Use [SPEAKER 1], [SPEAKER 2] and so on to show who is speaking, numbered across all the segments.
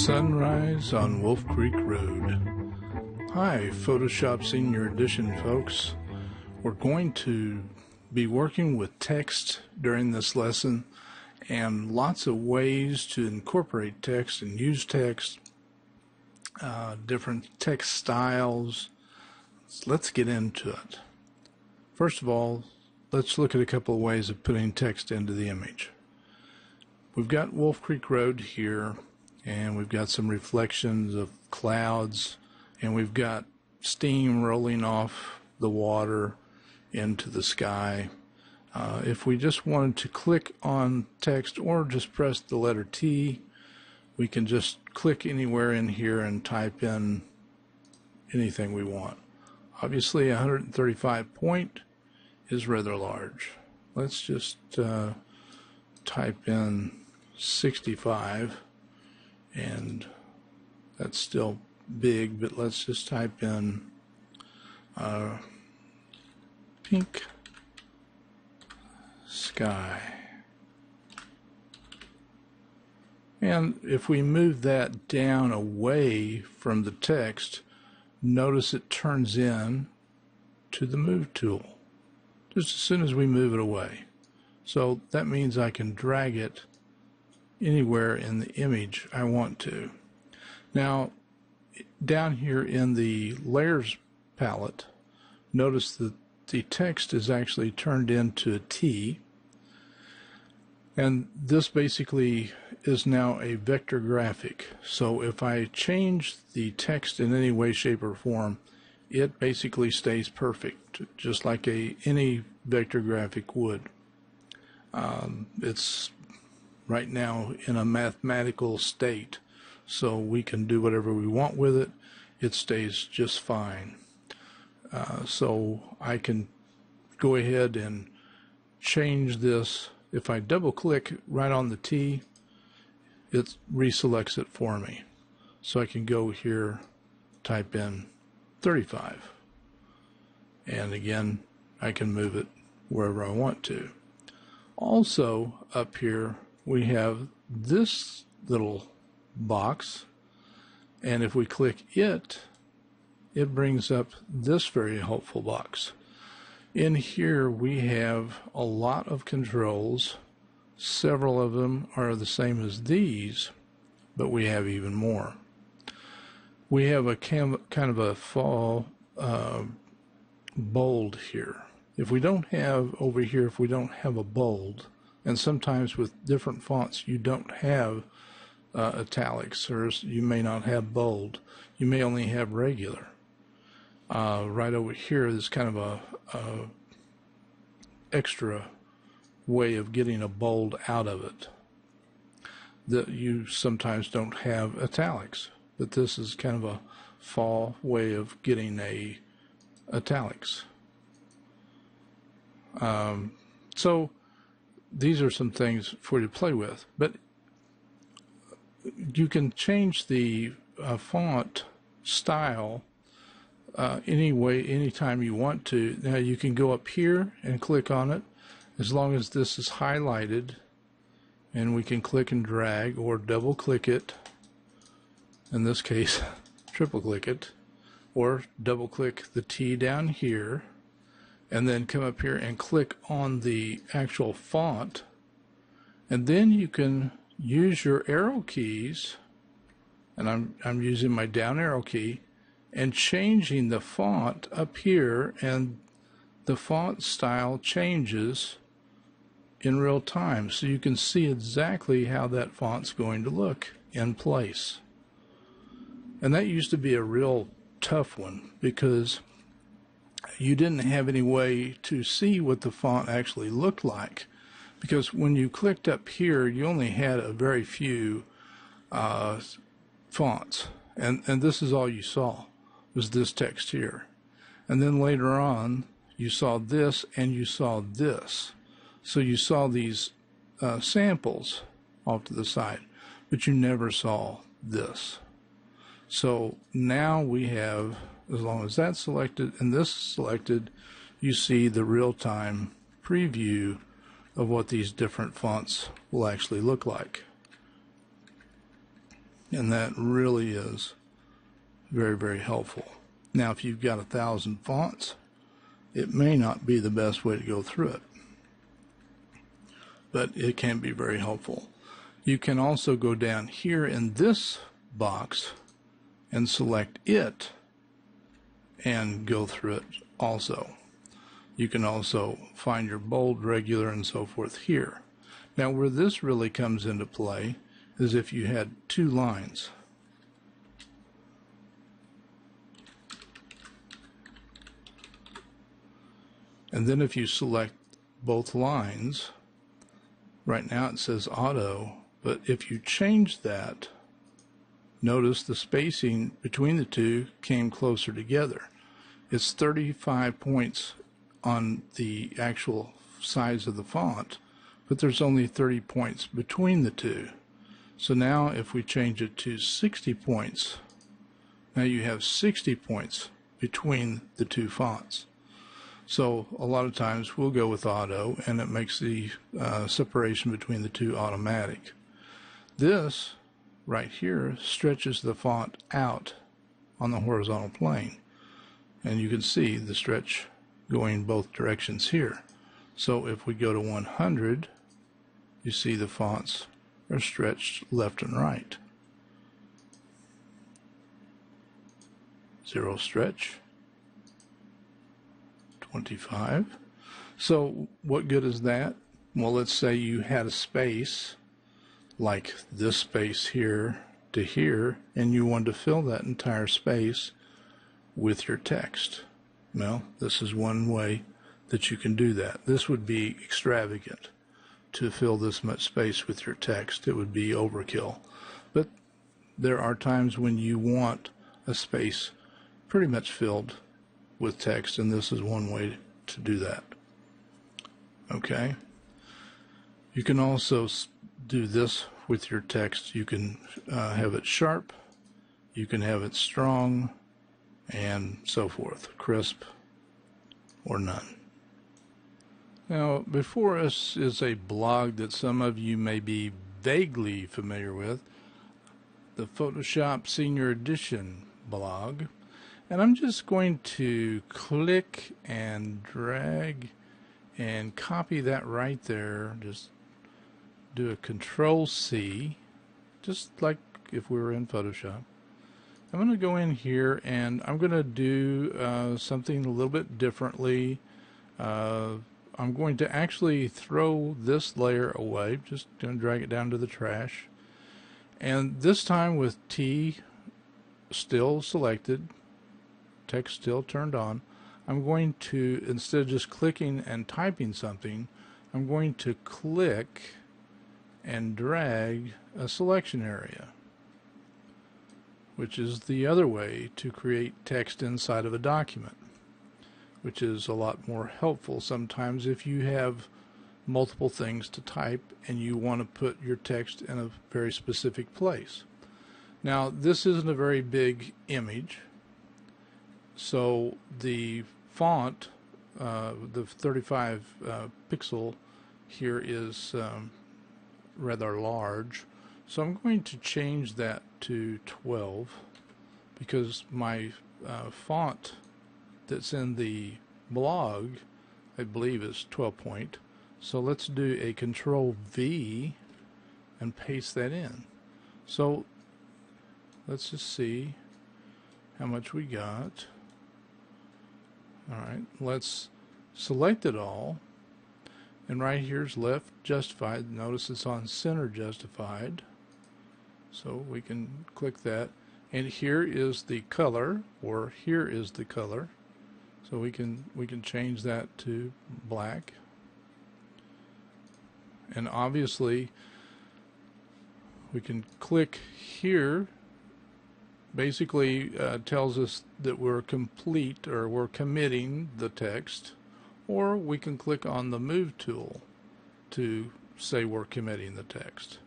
[SPEAKER 1] Sunrise on Wolf Creek Road. Hi, Photoshop Senior Edition folks. We're going to be working with text during this lesson and lots of ways to incorporate text and use text, different text styles. So let's get into it. First of all, let's look at a couple of ways of putting text into the image. We've got Wolf Creek Road here, and we've got some reflections of clouds, and we've got steam rolling off the water into the sky. If we just wanted to click on text or just press the letter T, we can just click anywhere in here and type in anything we want. Obviously 135 point is rather large. Let's just type in 65, and that's still big, but let's just type in pink sky. And if we move that down away from the text, notice it turns in to the move tool just as soon as we move it away. So that means I can drag it anywhere in the image I want to. Now, down here in the layers palette, notice that the text is actually turned into a T, and this basically is now a vector graphic. So if I change the text in any way, shape, or form, it basically stays perfect, just like any vector graphic would. It's right now in a mathematical state, so we can do whatever we want with it. It stays just fine. So I can go ahead and change this. If I double click right on the T, it reselects it for me. So I can go here, type in 35, and again I can move it wherever I want to. Also up here we have this little box, and if we click it brings up this very helpful box. In here we have a lot of controls. Several of them are the same as these, but we have even more. We have a kind of a fall bold here. If we don't have over here, if we don't have a bold, and sometimes with different fonts you don't have italics, or you may not have bold, you may only have regular. Right over here is kind of a extra way of getting a bold out of it, that you sometimes don't have italics, but this is kind of a fall way of getting a italics. So these are some things for you to play with, but you can change the font style anytime you want to. Now you can go up here and click on it, as long as this is highlighted, and we can click and drag or double click it, in this case triple click it, or double click the T down here, and then come up here and click on the actual font, and then you can use your arrow keys, and I'm using my down arrow key, and changing the font up here, and the font style changes in real time, so you can see exactly how that font's going to look in place. And that used to be a real tough one, because you didn't have any way to see what the font actually looked like, because when you clicked up here you only had a very few fonts, and this is all you saw, was this text here. And then later on you saw this and you saw this, so you saw these samples off to the side, but you never saw this. So now we have, as long as that's selected and this is selected, you see the real-time preview of what these different fonts will actually look like. And that really is very, very helpful. Now, if you've got 1,000 fonts, it may not be the best way to go through it, but it can be very helpful. You can also go down here in this box and select it and go through it also. You can also find your bold, regular, and so forth here. Now, where this really comes into play is if you had 2 lines. And then if you select both lines, right now it says auto, but if you change that, notice the spacing between the two came closer together. It's 35 points on the actual size of the font, but there's only 30 points between the two. So now if we change it to 60 points, now you have 60 points between the 2 fonts. So a lot of times we'll go with auto, and it makes the separation between the 2 automatic. This right here stretches the font out on the horizontal plane, and you can see the stretch going both directions here. So if we go to 100, you see the fonts are stretched left and right. 0 stretch. 25. So what good is that? Well, let's say you had a space like this space here to here, and you wanted to fill that entire space with your text. Well, this is one way that you can do that. This would be extravagant to fill this much space with your text. It would be overkill. But there are times when you want a space pretty much filled with text, and this is one way to do that. Okay. You can also do this with your text. You can have it sharp, you can have it strong, and so forth, crisp or none. Now, before us is a blog that some of you may be vaguely familiar with, the Photoshop Senior Edition blog. And I'm just going to click and drag and copy that right there. Just do a Control-C, just like if we were in Photoshop. I'm going to go in here and I'm going to do something a little bit differently. I'm going to actually throw this layer away. Just going to drag it down to the trash. And this time with T still selected, text still turned on, I'm going to, instead of just clicking and typing something, I'm going to click and drag a selection area, which is the other way to create text inside of a document, which is a lot more helpful sometimes if you have multiple things to type and you want to put your text in a very specific place. Now, this isn't a very big image, so the font, the 35 pixel here is rather large. So I'm going to change that to 12 because my font that's in the blog, I believe, is 12 point. So let's do a Control V and paste that in. So let's just see how much we got. Alright, let's select it all, and right here's left justified. Notice it's on center justified, so we can click that, and here is the color, or here is the color, so we can change that to black. And obviously we can click here. Basically tells us that we're complete, or we're committing the text, or we can click on the move tool to say we're committing the text.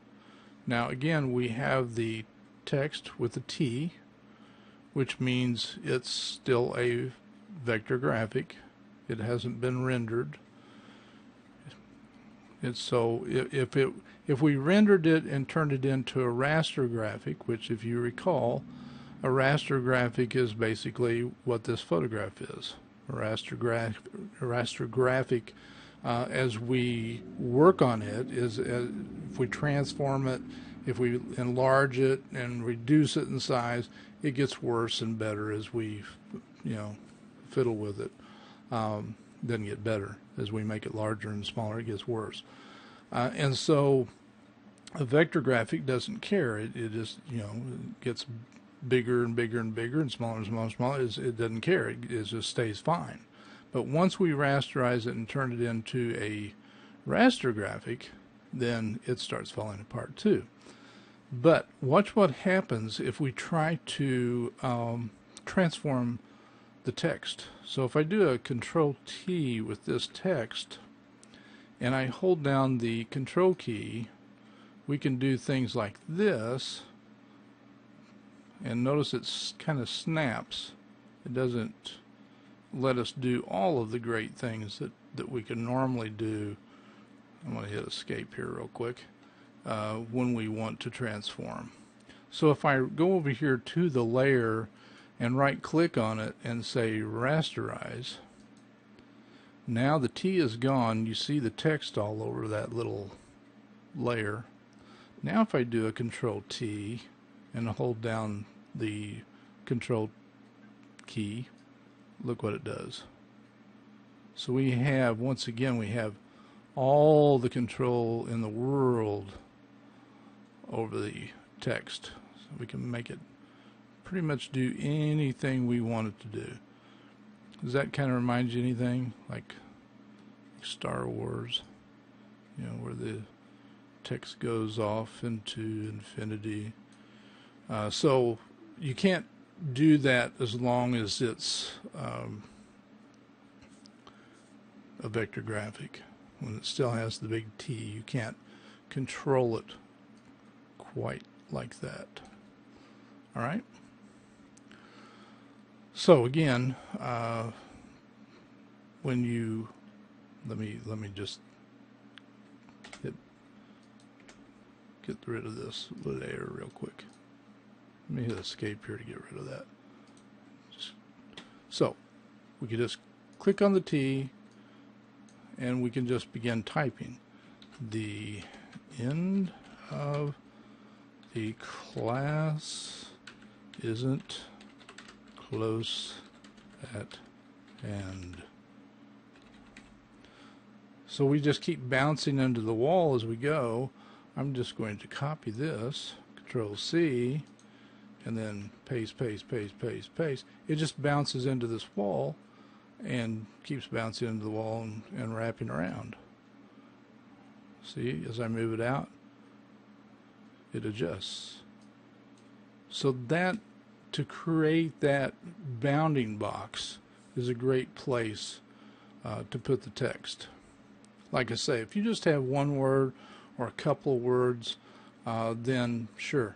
[SPEAKER 1] Now again, we have the text with a T, which means it's still a vector graphic. It hasn't been rendered. It's so if we rendered it and turned it into a raster graphic, which if you recall, a raster graphic is basically what this photograph is. A raster graphic, as we work on it, is if we transform it, if we enlarge it and reduce it in size, it gets worse and better as we, fiddle with it. Doesn't get better. As we make it larger and smaller, it gets worse. And so a vector graphic doesn't care. It just, gets bigger and bigger and bigger and smaller and smaller and smaller. It doesn't care. It just stays fine. But once we rasterize it and turn it into a raster graphic, then it starts falling apart too. But watch what happens if we try to transform the text. So if I do a Control T with this text and I hold down the Control key, we can do things like this, and notice it kind of snaps. It doesn't let us do all of the great things that we can normally do. I'm going to hit escape here real quick when we want to transform. So if I go over here to the layer and right click on it and say Rasterize, now the T is gone. You see the text all over that little layer. Now if I do a Control T and hold down the Control key, look what it does. So we have, once again, we have all the control in the world over the text. So we can make it pretty much do anything we want it to do. Does that kind of remind you anything like Star Wars, where the text goes off into infinity? So you can't do that as long as it's a vector graphic. When it still has the big T, you can't control it quite like that. All right. So again, when you let me just get rid of this layer real quick. Let me hit escape here to get rid of that. So we can just click on the T and we can just begin typing. The end of the class isn't close at hand. So we just keep bouncing into the wall as we go. I'm just going to copy this, Control C, and then paste, paste, paste, paste, paste. It just bounces into this wall and keeps bouncing into the wall and wrapping around. See, as I move it out, it adjusts. So that, to create that bounding box, is a great place to put the text. Like I say, if you just have one word or a couple of words, then sure,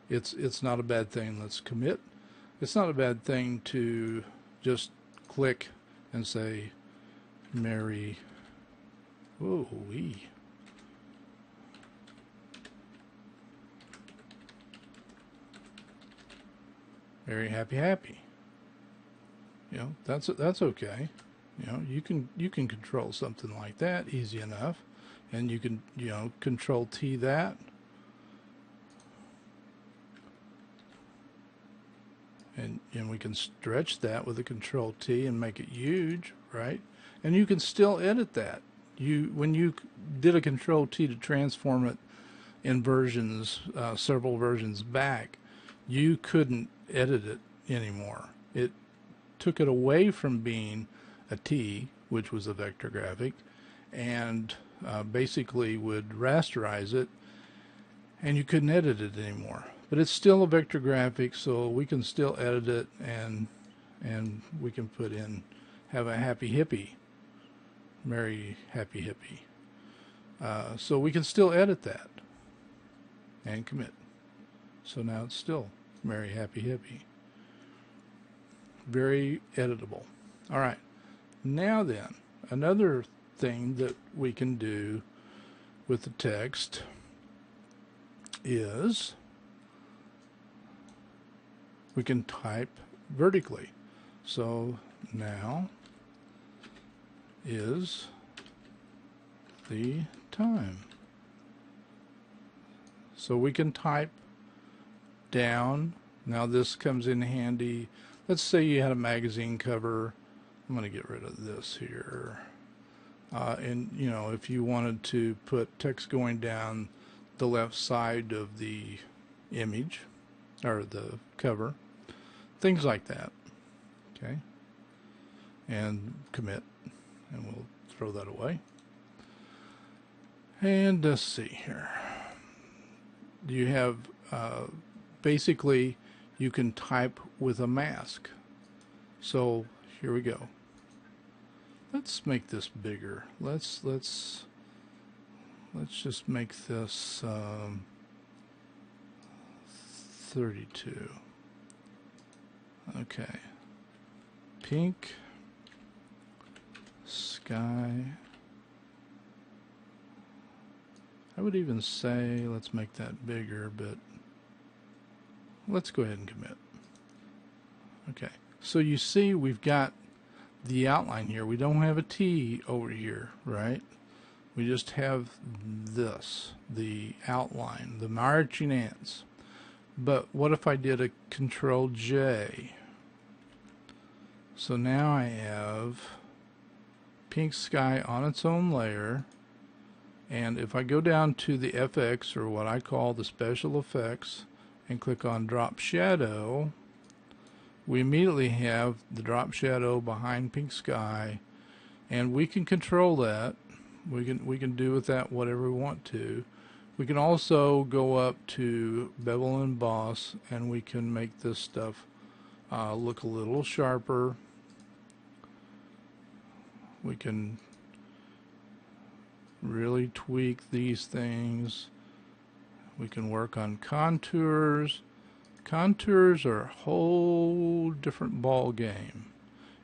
[SPEAKER 1] it's not a bad thing. Let's commit. It's not a bad thing to just click and say Mary. Whoa, wee. Very happy, happy. That's okay. You can control something like that easy enough, and you can Control T that, and we can stretch that with a Control T and make it huge, right? And you can still edit that. When you did a Control T to transform it in versions, several versions back, you couldn't edit it anymore. It took it away from being a T, which was a vector graphic, and basically would rasterize it, and you couldn't edit it anymore. But it's still a vector graphic, so we can still edit it, and we can put in, have a happy hippie, Merry happy hippie. So we can still edit that and commit. So now it's still Merry happy hippie. Very editable. All right. Now then, another thing that we can do with the text is we can type vertically. So now is the time. So we can type down. Now this comes in handy. Let's say you had a magazine cover. I'm going to get rid of this here. And you know, if you wanted to put text going down the left side of the image or the cover, things like that. Okay, and commit, and we'll throw that away. And let's see here. You have basically you can type with a mask. So here we go. Let's make this bigger. Let's just make this 32. Okay. Pink sky. I would even say let's make that bigger, but let's go ahead and commit. Okay. So you see we've got the outline here. We don't have a T over here, right? We just have this, the outline, the marching ants. But what if I did a Control J? So now I have pink sky on its own layer, and if I go down to the FX, or what I call the special effects, and click on drop shadow, we immediately have the drop shadow behind pink sky, and we can control that. We can do with that whatever we want to. We can also go up to bevel and emboss, and we can make this stuff look a little sharper. We can really tweak these things. We can work on contours. Contours are a whole different ball game,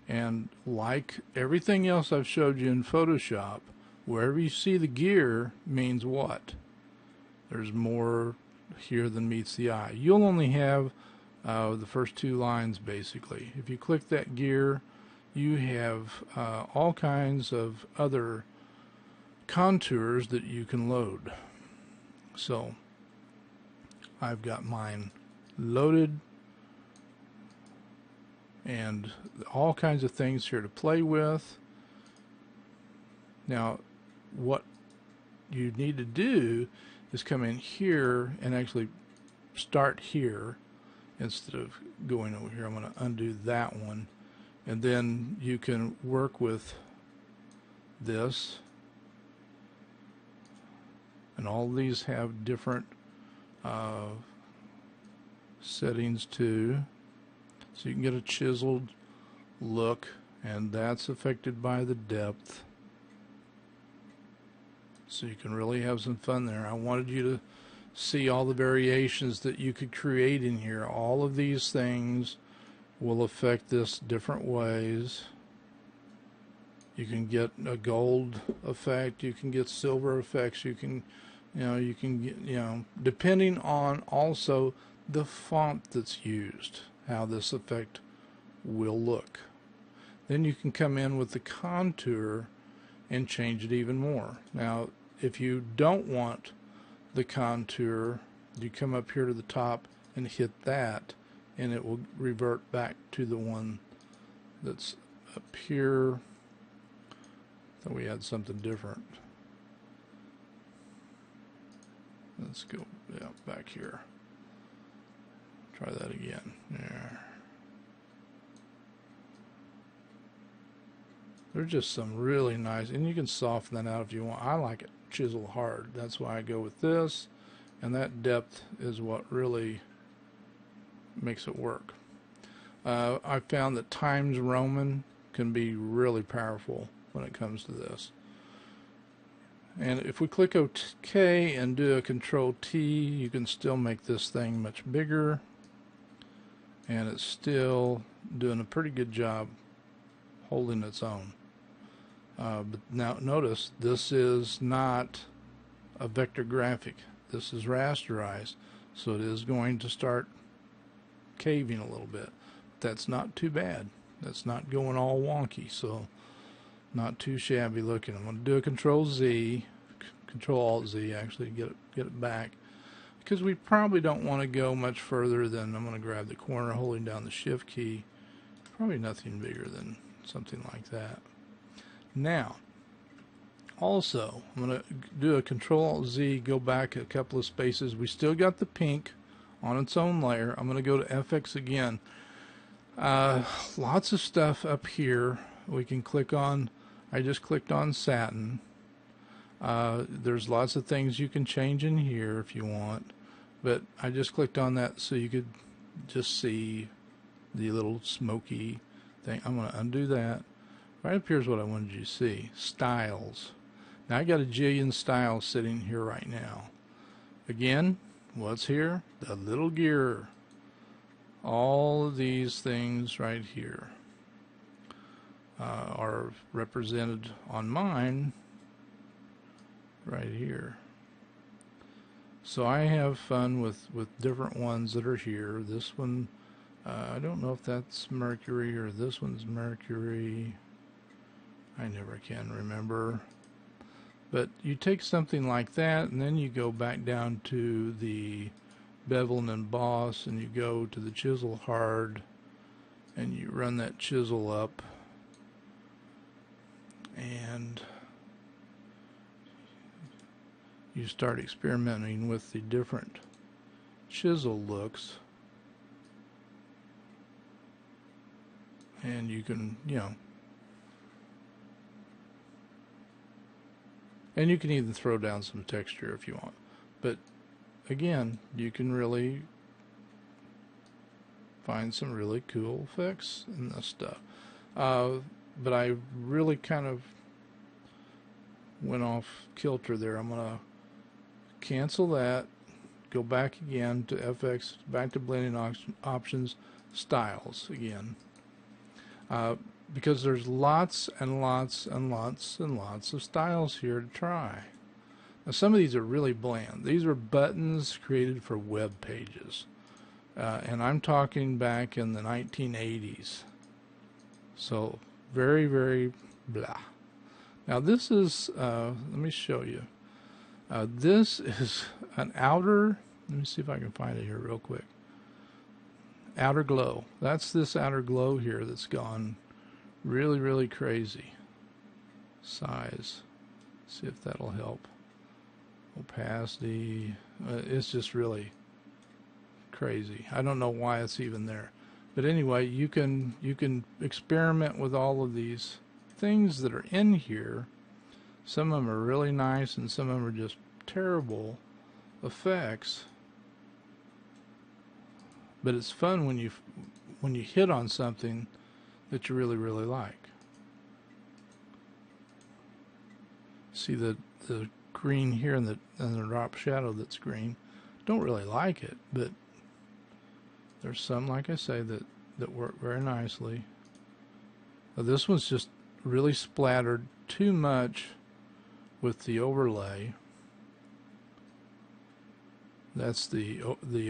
[SPEAKER 1] and like everything else I've showed you in Photoshop, wherever you see the gear means what? There's more here than meets the eye. You'll only have the first two lines basically. If you click that gear, you have all kinds of other contours that you can load. So I've got mine loaded, and all kinds of things here to play with. Now what you need to do is come in here and actually start here instead of going over here. I'm going to undo that one, and then you can work with this, and all these have different settings too, so you can get a chiseled look, and that's affected by the depth, so you can really have some fun there. I wanted you to see all the variations that you could create in here. All of these things will affect this different ways. You can get a gold effect, you can get silver effects, you can get, depending on also the font that's used, how this effect will look. Then you can come in with the contour and change it even more. Now, if you don't want the contour, you come up here to the top and hit that, and it will revert back to the one that's up here. Thought we had something different. Let's go back here. Try that again. Yeah. There's just some really nice, and you can soften that out if you want. I like it chisel hard. That's why I go with this, and that depth is what really makes it work. I found that Times Roman can be really powerful when it comes to this. And if we click OK and do a Control T, you can still make this thing much bigger, and it's still doing a pretty good job holding its own. But now notice, this is not a vector graphic. This is rasterized, so it is going to start caving a little bit. That's not too bad. That's not going all wonky, so not too shabby looking. I'm going to do a Control Z, Control Alt Z actually, get it back, because we probably don't want to go much further than, I'm going to grab the corner holding down the Shift key. Probably nothing bigger than something like that. Now, also, I'm going to do a Control Alt Z, go back a couple of spaces. We still got the pink on its own layer. I'm going to go to FX again. Lots of stuff up here we can click on. I just clicked on satin. There's lots of things you can change in here if you want, but I just clicked on that so you could just see the little smoky thing. I'm going to undo that. Right up here is what I wanted you to see. Styles. Now I got a jillion styles sitting here right now. Again, what's here? The little gear. All of these things right here are represented on mine right here. So I have fun with different ones that are here. This one, I don't know if that's Mercury or this one's Mercury. I never can remember. But you take something like that and then you go back down to the bevel and emboss, and you go to the chisel hard and you run that chisel up, and you start experimenting with the different chisel looks, and you can, and you can even throw down some texture if you want. But again, you can really find some really cool effects in this stuff. But I really kind of went off kilter there. I'm going to cancel that, go back again to FX, back to blending options, styles again. Because there's lots and lots and lots and lots of styles here to try. Now some of these are really bland. These are buttons created for web pages. And I'm talking back in the 1980s. So very, very blah. Now this is, let me show you. This is an outer, let me see if I can find it here real quick. Outer glow. That's this outer glow here that's gone really, really crazy. Size. See if that'll help. Opacity. It's just really crazy. I don't know why it's even there. But anyway, you can experiment with all of these things that are in here. Some of them are really nice and some of them are just terrible effects. But it's fun when you hit on something that you really, really like. See the green here and the drop shadow that's green. Don't really like it, but there's some, like I say, that work very nicely. Now, this one's just really splattered too much with the overlay. That's the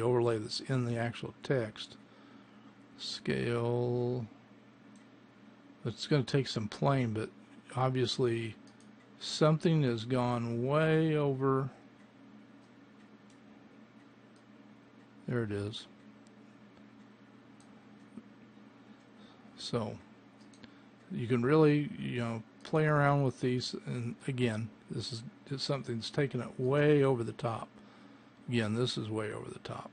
[SPEAKER 1] overlay that's in the actual text. Scale. It's going to take some playing, but obviously something has gone way over. There it is. So you can really, play around with these. And again, this is something that's taken it way over the top. Again, this is way over the top.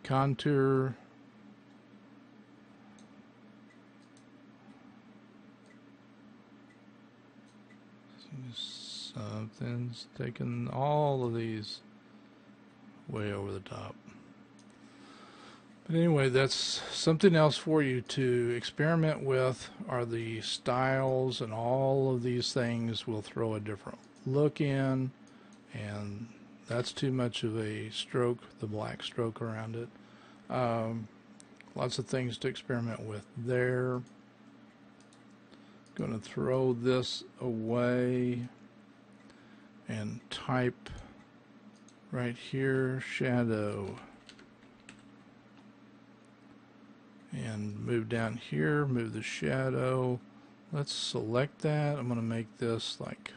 [SPEAKER 1] Contour. Something's taken all of these way over the top. But anyway, that's something else for you to experiment with, are the styles, and all of these things will throw a different look in, and that's too much of a stroke, the black stroke around it. Lots of things to experiment with there. Going to throw this away and type right here, shadow. And move down here, move the shadow. Let's select that. I'm going to make this like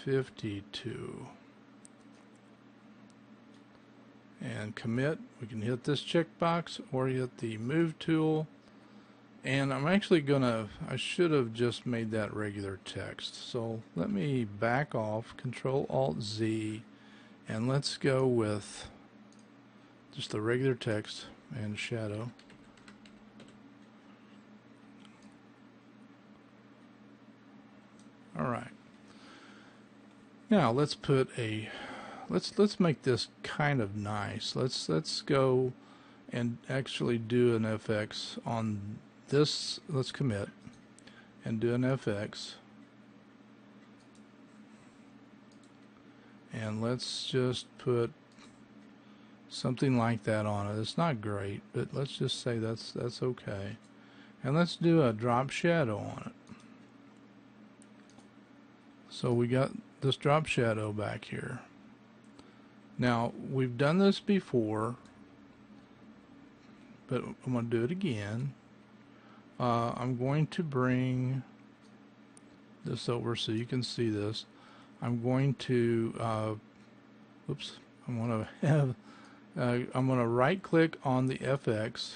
[SPEAKER 1] 52. And commit. We can hit this checkbox or hit the move tool. And I'm actually gonna, I should have just made that regular text. So let me back off, Control Alt Z, and let's go with just the regular text and shadow. All right. Now let's put a, let's make this kind of nice. Let's go and actually do an FX on this. Let's commit and do an FX, and let's just put something like that on it. It's not great, but let's just say that's okay. And let's do a drop shadow on it. So we got this drop shadow back here. Now we've done this before, but I'm going to do it again. I'm going to bring this over so you can see this. I'm going to, oops, I'm going to have, I'm going to right click on the FX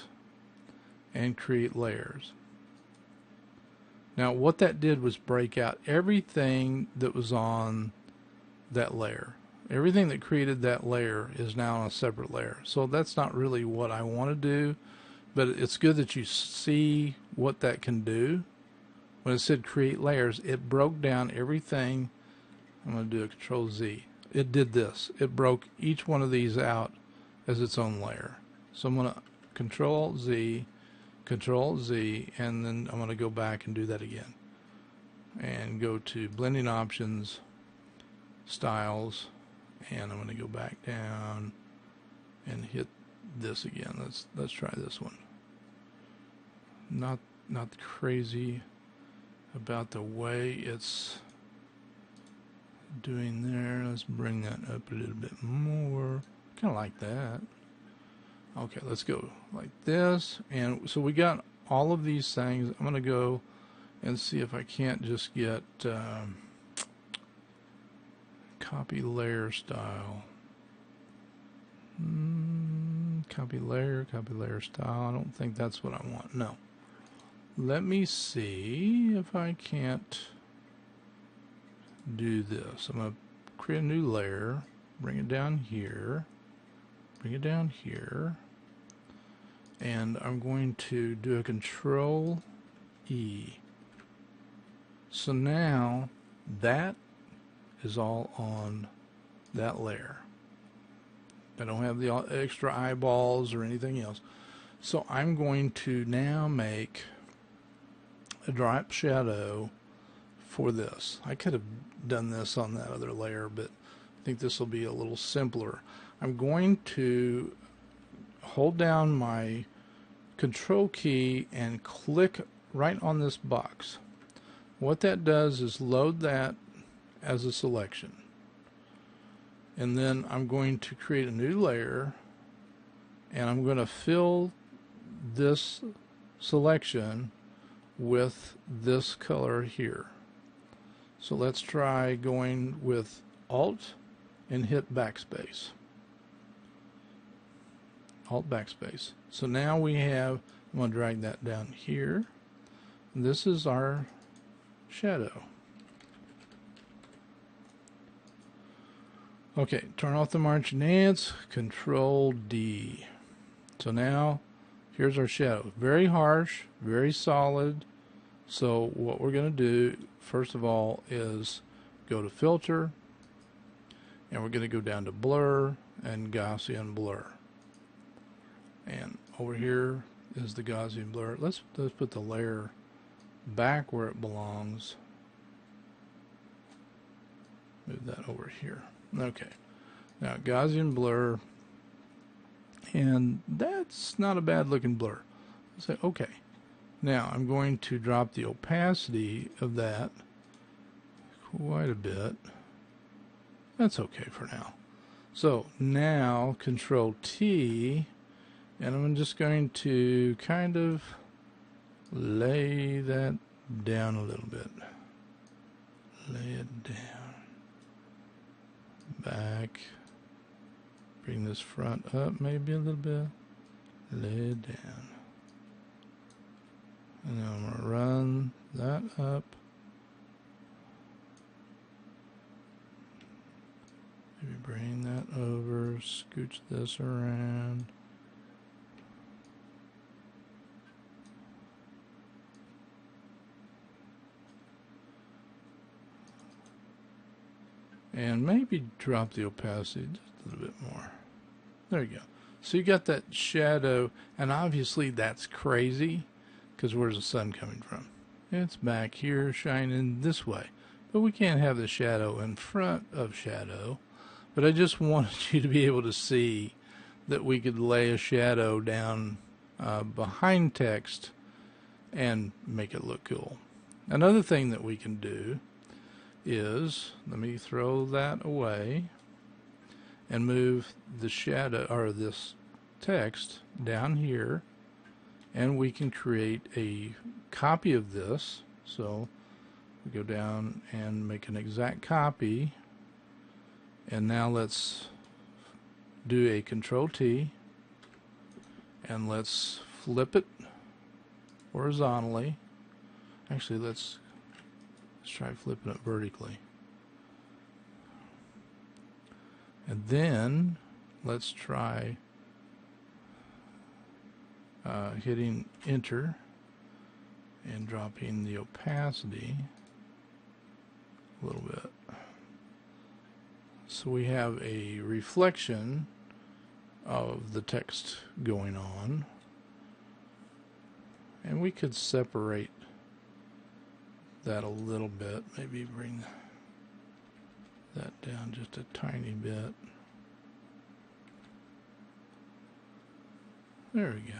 [SPEAKER 1] and create layers. Now what that did was break out everything that was on that layer. Everything that created that layer is now on a separate layer. So that's not really what I want to do. But it's good that you see what that can do. When it said create layers, it broke down everything. I'm going to do a Control Z. It did this. It broke each one of these out as its own layer. So I'm going to Control Z, Control Z, and then I'm going to go back and do that again. And go to blending options, styles, and I'm going to go back down and hit this again. Let's try this one. Not crazy about the way it's doing there. Let's bring that up a little bit more. Kind of like that. Okay, let's go like this. And so we got all of these things. I'm going to go and see if I can't just get copy layer style. Copy layer style. I don't think that's what I want. No. Let me see if I can't do this. I'm going to create a new layer, bring it down here, bring it down here, and I'm going to do a Control E. So now that is all on that layer. I don't have the extra eyeballs or anything else. So I'm going to now make a drop shadow for this. I could have done this on that other layer, but I think this will be a little simpler. I'm going to hold down my Control key and click right on this box. What that does is load that as a selection. And then I'm going to create a new layer, and I'm going to fill this selection with this color here. So let's try going with Alt and hit backspace. Alt backspace. So now we have, I'm going to drag that down here. This is our shadow. Okay, turn off the margin ants, Control D. So now, here's our shadow. Very harsh, very solid. So what we're going to do, first of all, is go to Filter, and we're going to go down to Blur and Gaussian Blur. And over here is the Gaussian Blur. Let's put the layer back where it belongs. Move that over here. Okay, now Gaussian blur, and that's not a bad looking blur. Say okay, Now I'm going to drop the opacity of that quite a bit. That's okay for now. So now Control T, and I'm just going to kind of lay that down a little bit. Lay it down. Back. Bring this front up maybe a little bit. Lay it down. And then I'm going to run that up. Maybe bring that over, scooch this around. And maybe drop the opacity just a little bit more. There you go. So you got that shadow, and obviously that's crazy, because where's the sun coming from? It's back here shining this way. But we can't have the shadow in front of shadow. But I just wanted you to be able to see that we could lay a shadow down behind text and make it look cool. Another thing that we can do is, let me throw that away and move the shadow, or this text, down here, and we can create a copy of this. So we go down and make an exact copy, and now let's do a Control T, and let's flip it horizontally. Actually, let's try flipping it vertically. And then let's try hitting Enter and dropping the opacity a little bit. So we have a reflection of the text going on. And we could separate that a little bit, maybe bring that down just a tiny bit. There we go.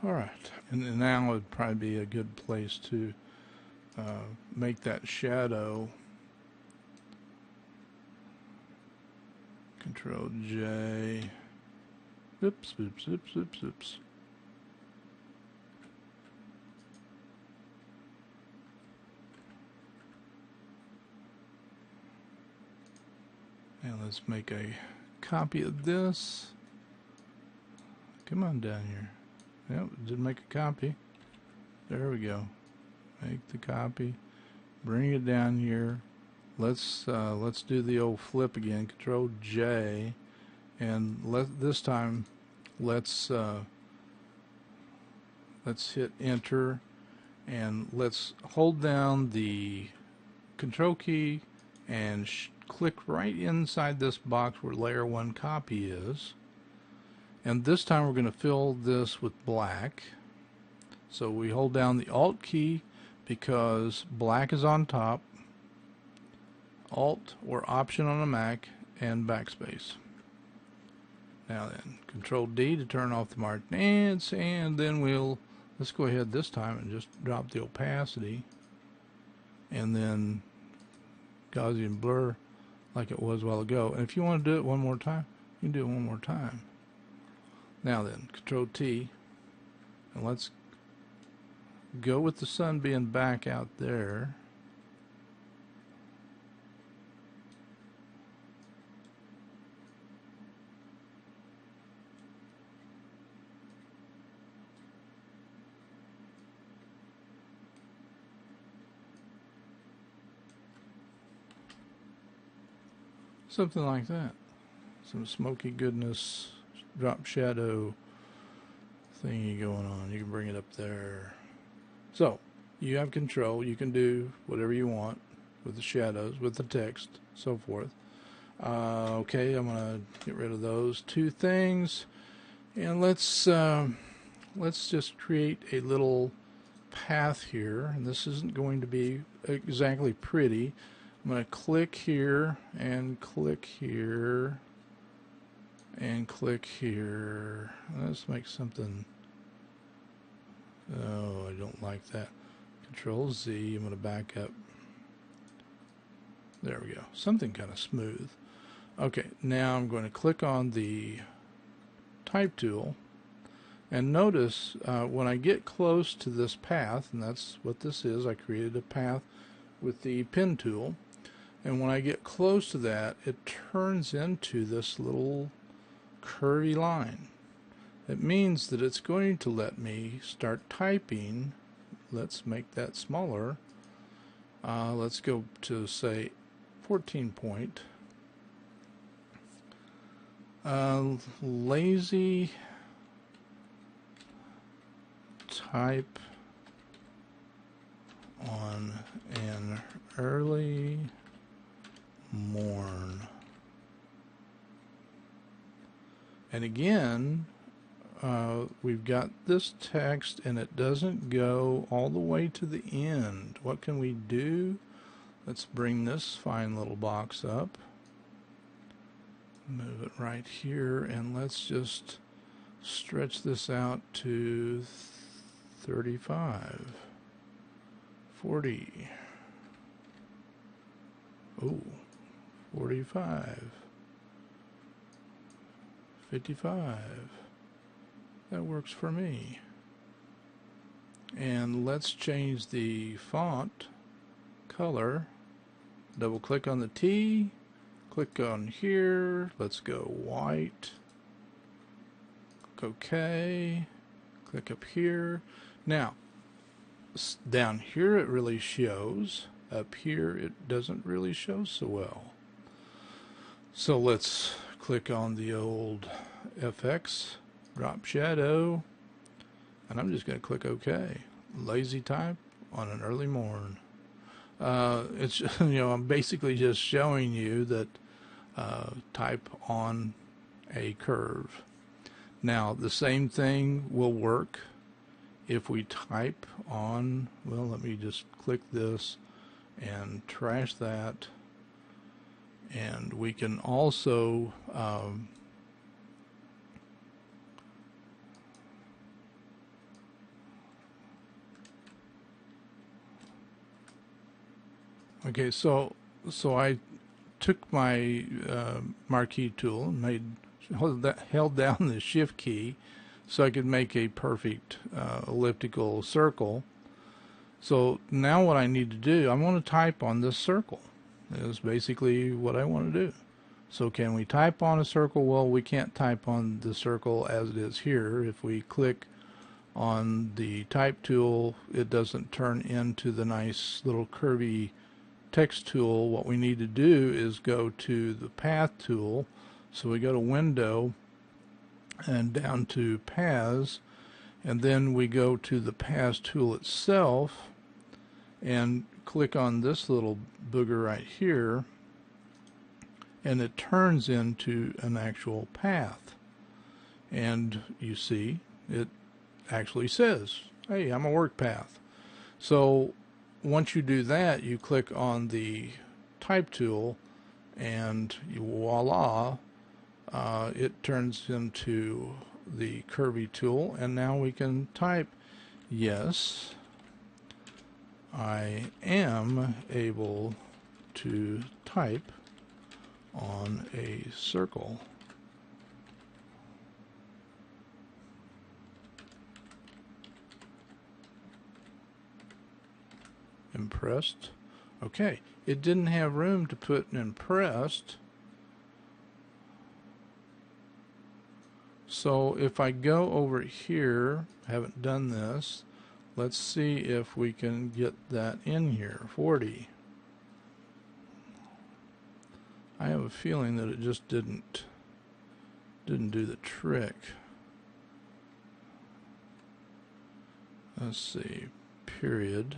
[SPEAKER 1] All right, and now would probably be a good place to make that shadow. Control J. Oops, oops, oops, oops, oops. And let's make a copy of this. Come on down here. Yep, did make a copy. There we go. Make the copy. Bring it down here. Let's do the old flip again. Control J, and this time let's hit Enter, and let's hold down the Control key and click right inside this box where Layer 1 copy is. And this time we're going to fill this with black. So we hold down the Alt key because black is on top, Alt or Option on a Mac, and backspace. Now then, Control D to turn off the marked ants, and then let's go ahead this time and just drop the opacity, and then Gaussian blur like it was a while ago. And if you want to do it one more time, you can do it one more time. Now then, Control T, and let's go with the sun being back out there. Something like that. Some smoky goodness, drop shadow thingy going on. You can bring it up there. So you have control. You can do whatever you want with the shadows, with the text, so forth. Okay, I'm gonna get rid of those two things, and let's just create a little path here. And this isn't going to be exactly pretty. I'm going to click here and click here and click here. Let's make something like that. Control Z, I'm going to back up. There we go. Something kind of smooth. Okay, now I'm going to click on the type tool, and notice when I get close to this path, and that's what this is, I created a path with the pen tool, and when I get close to that, it turns into this little curvy line. It means that it's going to let me start typing. Let's make that smaller. Let's go to, say, 14 point. Lazy type on an early morn. And again, we've got this text and it doesn't go all the way to the end. What can we do? Let's bring this fine little box up. Move it right here, and let's just stretch this out to 35, 40, 45, 55. That works for me. And let's change the font color. Double click on the T, click on here, let's go white, click OK, click up here. Now, down here it really shows, up here it doesn't really show so well. So let's click on the old FX, drop shadow, and I'm just going to click OK. Lazy type on an early morn. It's, you know, I'm basically just showing you that type on a curve. Now, the same thing will work if we type on, well, let me just click this and trash that. And we can also okay, so I took my marquee tool and held down the shift key so I could make a perfect elliptical circle. So now what I need to do, I want to type on this circle. Is basically what I want to do. So can we type on a circle? Well, we can't type on the circle as it is here. If we click on the type tool, it doesn't turn into the nice little curvy text tool. What we need to do is go to the path tool. So we go to window and down to paths, and then we go to the paths tool itself and click on this little booger right here, and it turns into an actual path. And you see it actually says, hey, I'm a work path. So once you do that, you click on the type tool and voila, it turns into the curvy tool, and now we can type, yes, I am able to type on a circle. Impressed. Okay, it didn't have room to put an impressed. So if I go over here, I haven't done this, let's see if we can get that in here. 40. I have a feeling that it just didn't do the trick. Let's see. Period.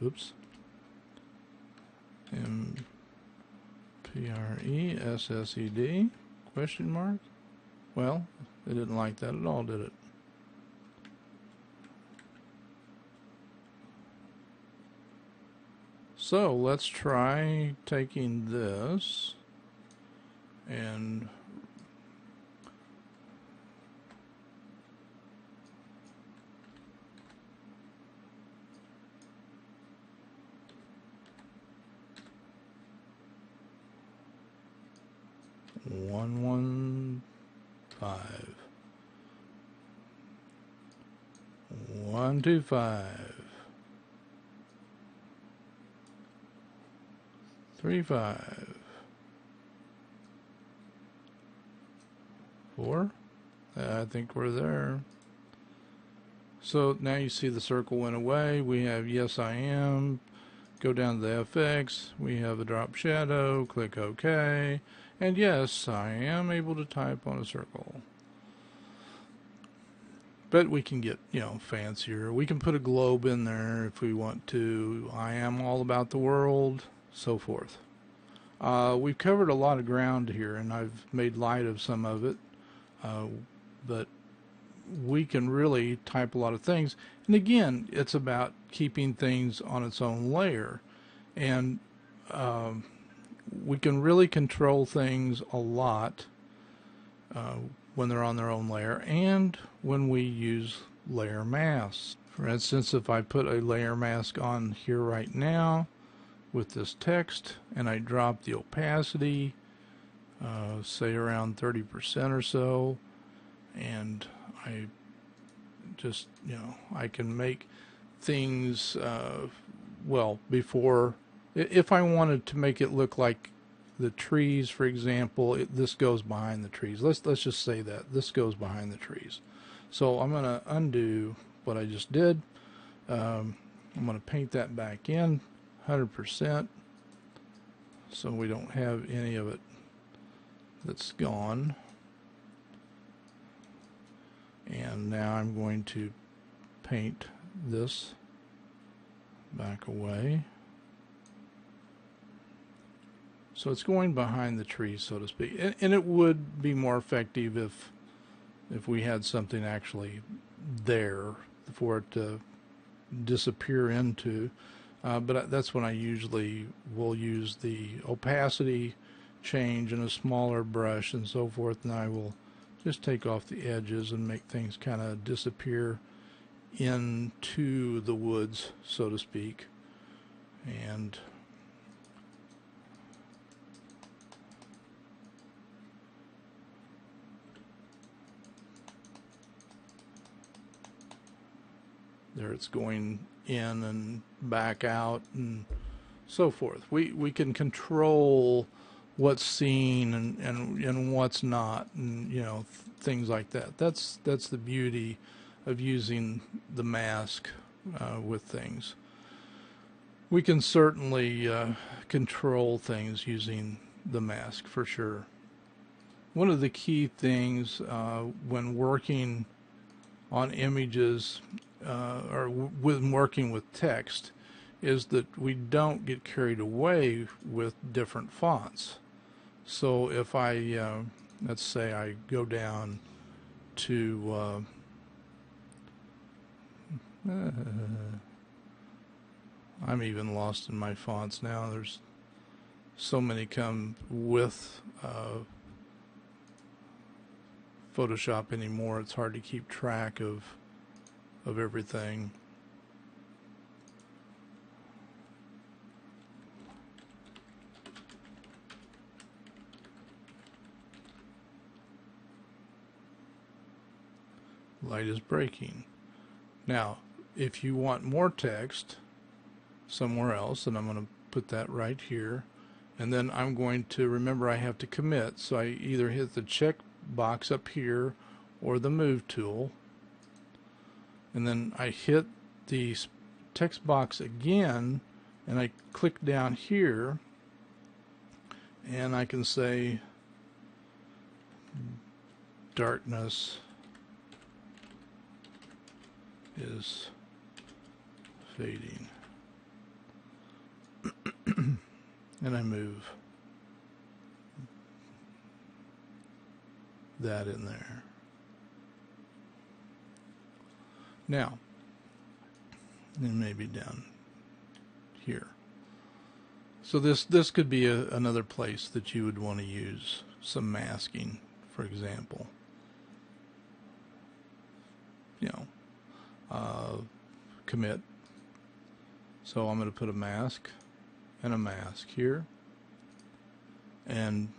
[SPEAKER 1] Oops. MPRESSED question mark. Well, it didn't like that at all, did it? So let's try taking this and 115, 125, 35, 4. I think we're there. So now you see the circle went away. We have yes I am. Go down to the FX. We have a drop shadow. Click OK. And yes, I am able to type on a circle. But we can get, fancier. We can put a globe in there if we want to. I am all about the world, so forth. We've covered a lot of ground here, and I've made light of some of it. But we can really type a lot of things. And again, it's about keeping things on its own layer. And we can really control things a lot when they're on their own layer and when we use layer masks. For instance, if I put a layer mask on here right now with this text and I drop the opacity, say around 30% or so, and I just, I can make things, before, if I wanted to make it look like the trees, for example, this goes behind the trees. Let's just say that this goes behind the trees. So I'm going to undo what I just did. I'm going to paint that back in 100% so we don't have any of it that's gone. And now I'm going to paint this back away. So it's going behind the trees, so to speak. And it would be more effective if we had something actually there for it to disappear into. But that's when I usually will use the opacity change and a smaller brush and so forth, and I will just take off the edges and make things kind of disappear into the woods, so to speak. And there it's going in and back out and so forth. We can control what's seen and what's not, and things like that. That's the beauty of using the mask with things. We can certainly control things using the mask for sure. One of the key things when working on images or when working with text is that we don't get carried away with different fonts. So if I, let's say I go down to, I'm even lost in my fonts now. There's so many come with Photoshop anymore. It's hard to keep track of everything. Light is breaking. Now, if you want more text somewhere else, and I'm going to put that right here, and then I'm going to remember I have to commit, so I either hit the check box up here or the move tool, and then I hit the text box again and I click down here and I can say darkness is fading and I move that in there. Now, and maybe down here. So this could be another place that you would want to use some masking, for example. Commit. So I'm going to put a mask and a mask here, and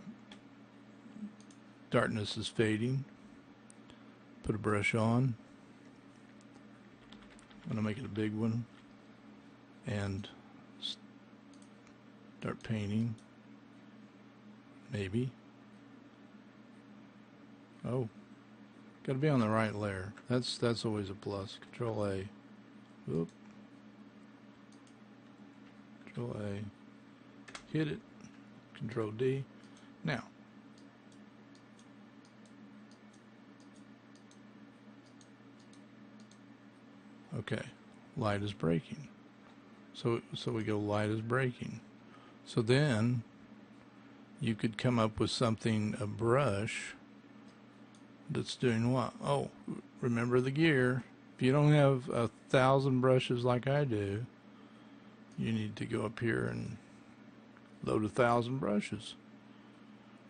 [SPEAKER 1] darkness is fading. Put a brush on. I'm going to make it a big one and start painting. Maybe. Oh, got to be on the right layer. That's always a plus. Control A. Whoop. Control A. Hit it. Control D. Now. Okay. Light is breaking. So we go light is breaking. So then you could come up with something, a brush that's doing what? Oh, remember the gear. If you don't have 1,000 brushes like I do, you need to go up here and load 1,000 brushes.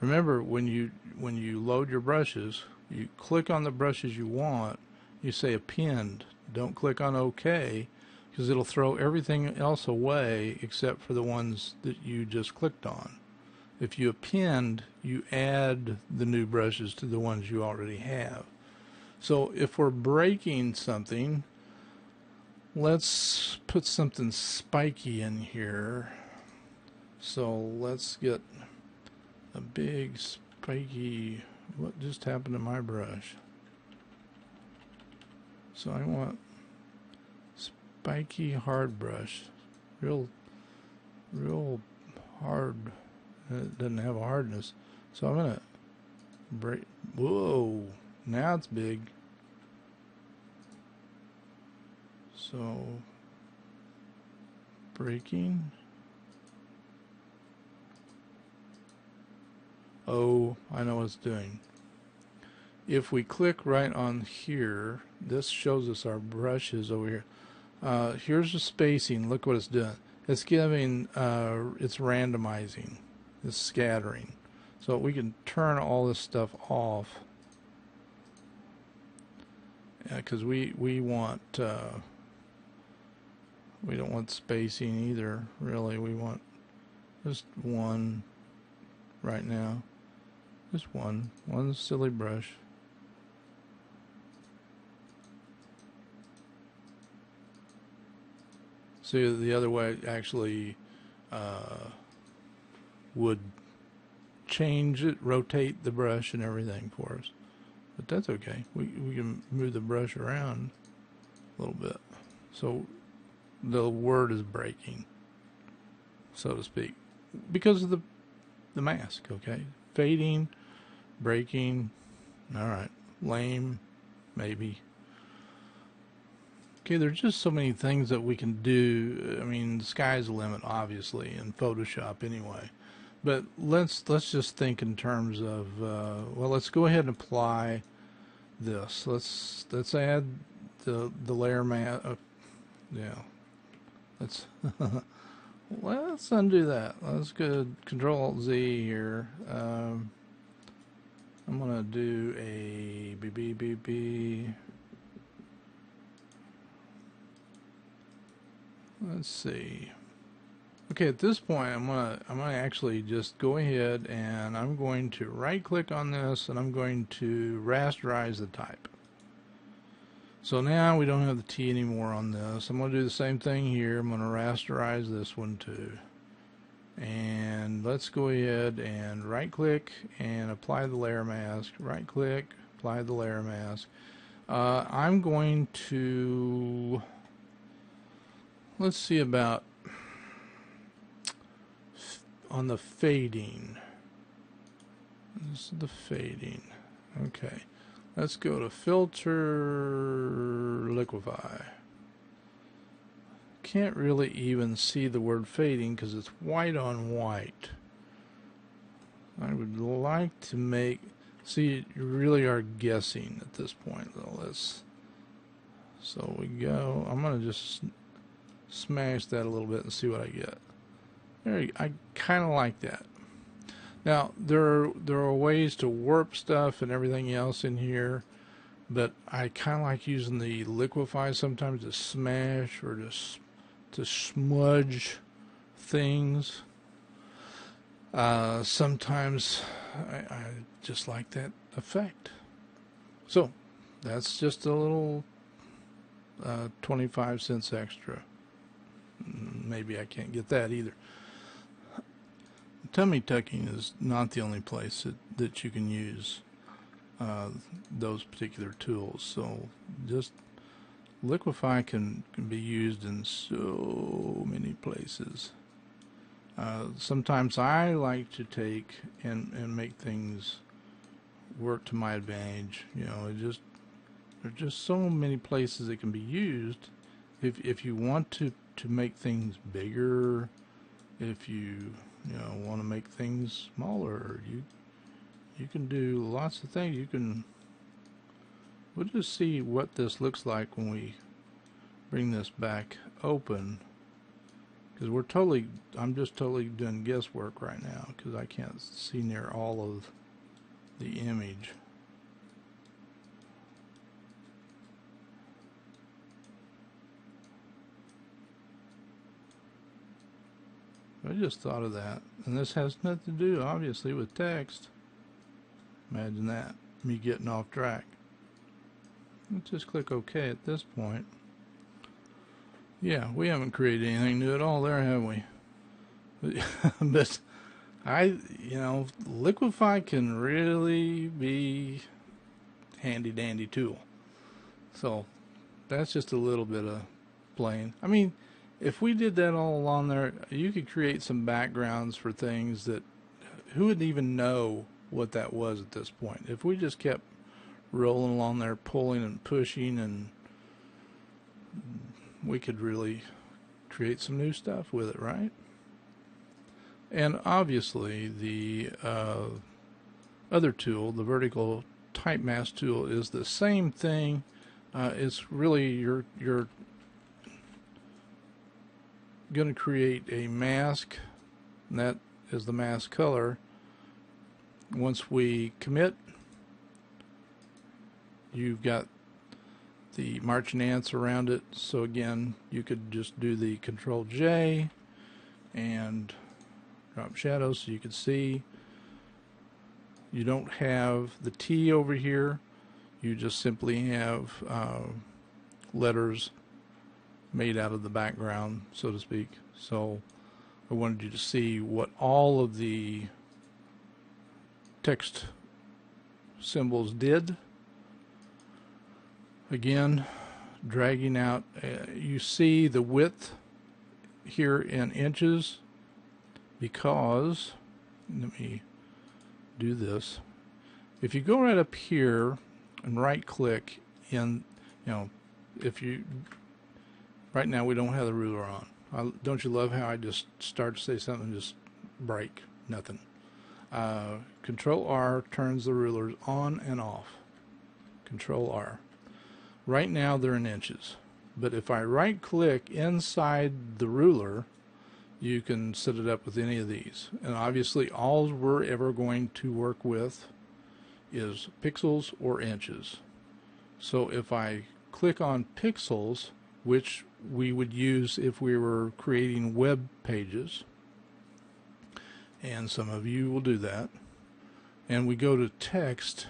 [SPEAKER 1] Remember, when you load your brushes, you click on the brushes you want, you say append. Don't click on OK, because it'll throw everything else away except for the ones that you just clicked on. If you append, you add the new brushes to the ones you already have. So if we're breaking something, let's put something spiky in here. So let's get a big spiky, what just happened to my brush? So I want spiky hard brush, real hard. It doesn't have a hardness, so I'm gonna break. Whoa! Now it's big. So breaking. Oh, I know what it's doing. If we click right on here, this shows us our brushes over here. Here's the spacing. Look what it's doing. It's giving, it's randomizing, it's scattering. So we can turn all this stuff off, because we want, we don't want spacing either, really. We want just one right now. Just one silly brush. See, the other way actually would change it, rotate the brush and everything for us. But that's okay. We can move the brush around a little bit. So the word is breaking, so to speak, because of the mask, okay? Fading, breaking, all right. Lame, maybe. Okay, there's just so many things that we can do. I mean, the sky's the limit, obviously, in Photoshop anyway. But let's just think in terms of, well, let's go ahead and apply this. Let's add the layer mask. Yeah, let's let's undo that. Let's go Control Z here. I'm gonna do a BB. Let's see. Okay, at this point, I'm gonna actually just go ahead and I'm going to right click on this and I'm going to rasterize the type. So now we don't have the T anymore on this. I'm gonna do the same thing here. I'm gonna rasterize this one too. And let's go ahead and right click and apply the layer mask. Right click, apply the layer mask. I'm going to, let's see about on the fading. This is the fading. Okay. Let's go to filter, liquify. Can't really even see the word fading because it's white on white. I would like to make, see, you really are guessing at this point though. So we go, I'm going to just smash that a little bit and see what I get. I kind of like that. Now there are ways to warp stuff and everything else in here, but I kind of like using the Liquify sometimes to smash or just to smudge things. Sometimes I just like that effect. So that's just a little 25 cents extra. Maybe I can't get that either. Tummy tucking is not the only place that you can use those particular tools. So just Liquify can be used in so many places. Sometimes I like to take and make things work to my advantage. You know, there's just so many places it can be used. If you want to make things bigger, if you want to make things smaller, you can do lots of things. We'll just see what this looks like when we bring this back open, because I'm just totally doing guesswork right now because I can't see near all of the image. I just thought of that, and this has nothing to do obviously with text. Imagine that, me getting off track. Let's just click OK at this point. Yeah, we haven't created anything new at all there, have we? But Liquify can really be handy dandy tool. So that's just a little bit of playing. I mean, if we did that all along there, you could create some backgrounds for things that who would even know what that was at this point. If we just kept rolling along there, pulling and pushing, and we could really create some new stuff with it, right? And obviously the other tool, the vertical type mask tool, is the same thing. It's really you're going to create a mask, and that is the mask color. Once we commit, you've got the marching ants around it. So again, you could just do the Control J and drop shadows so you can see. You don't have the T over here. You just simply have letters made out of the background, so to speak. So I wanted you to see what all of the text symbols did. Again, dragging out, you see the width here in inches, because, let me do this. If you go right up here and right click in, right now we don't have the ruler on. Don't you love how I just start to say something and just break? Nothing. Control R turns the rulers on and off. Control R. Right now they're in inches, but if I right click inside the ruler, you can set it up with any of these. And obviously all we're ever going to work with is pixels or inches. So if I click on pixels, which we would use if we were creating web pages, and some of you will do that, and we go to text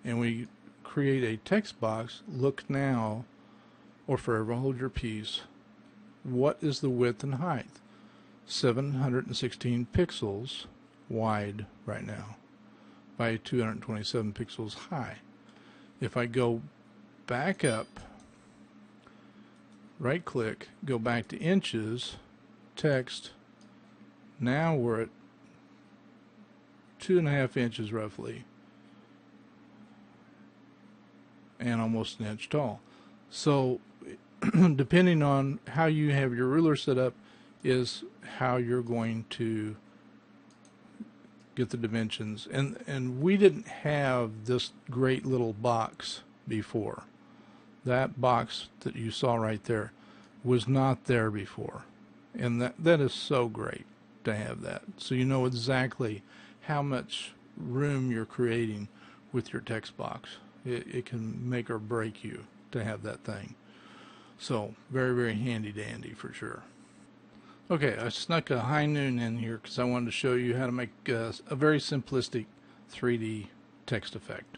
[SPEAKER 1] and we create a text box, look now, or forever hold your peace. What is the width and height? 716 pixels wide right now by 227 pixels high. If I go back up, right click, go back to inches, text, now we're at 2.5 inches roughly, and almost an inch tall. So depending on how you have your ruler set up is how you're going to get the dimensions. And we didn't have this great little box before. That box that you saw right there was not there before, and that is so great to have that, so you know exactly how much room you're creating with your text box. It can make or break you to have that thing. So very, very handy dandy for sure. Okay, I snuck a high noon in here because I wanted to show you how to make a very simplistic 3D text effect.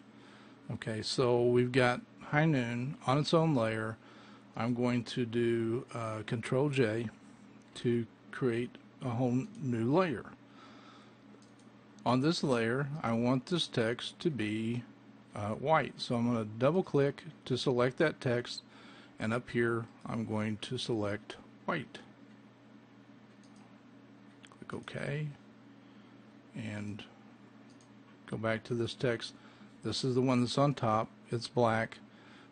[SPEAKER 1] Okay, so we've got high noon on its own layer. I'm going to do Control J to create a whole new layer. On this layer, I want this text to be white. So I'm going to double click to select that text, and up here I'm going to select white. Click OK and go back to this text. This is the one that's on top. It's black.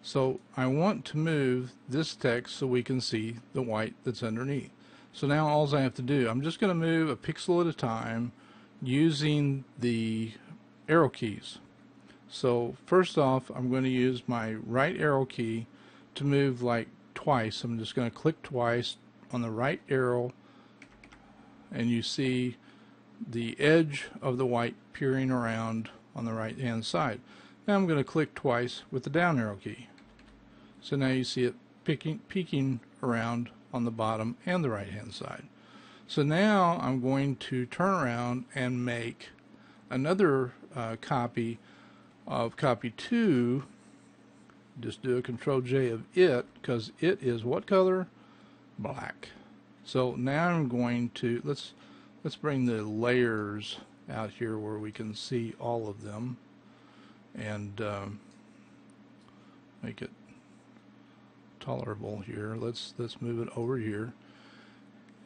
[SPEAKER 1] So I want to move this text so we can see the white that's underneath. So now all I have to do, I'm just going to move a pixel at a time using the arrow keys. So first off, I'm going to use my right arrow key to move like twice. I'm just going to click twice on the right arrow, and you see the edge of the white peering around on the right hand side. Now I'm going to click twice with the down arrow key. So now you see it peeking around on the bottom and the right hand side. So now I'm going to turn around and make another copy of copy 2. Just do a Control J of it, because it is what color? Black. So now I'm going to, let's bring the layers out here where we can see all of them, and make it tolerable here. Let's move it over here,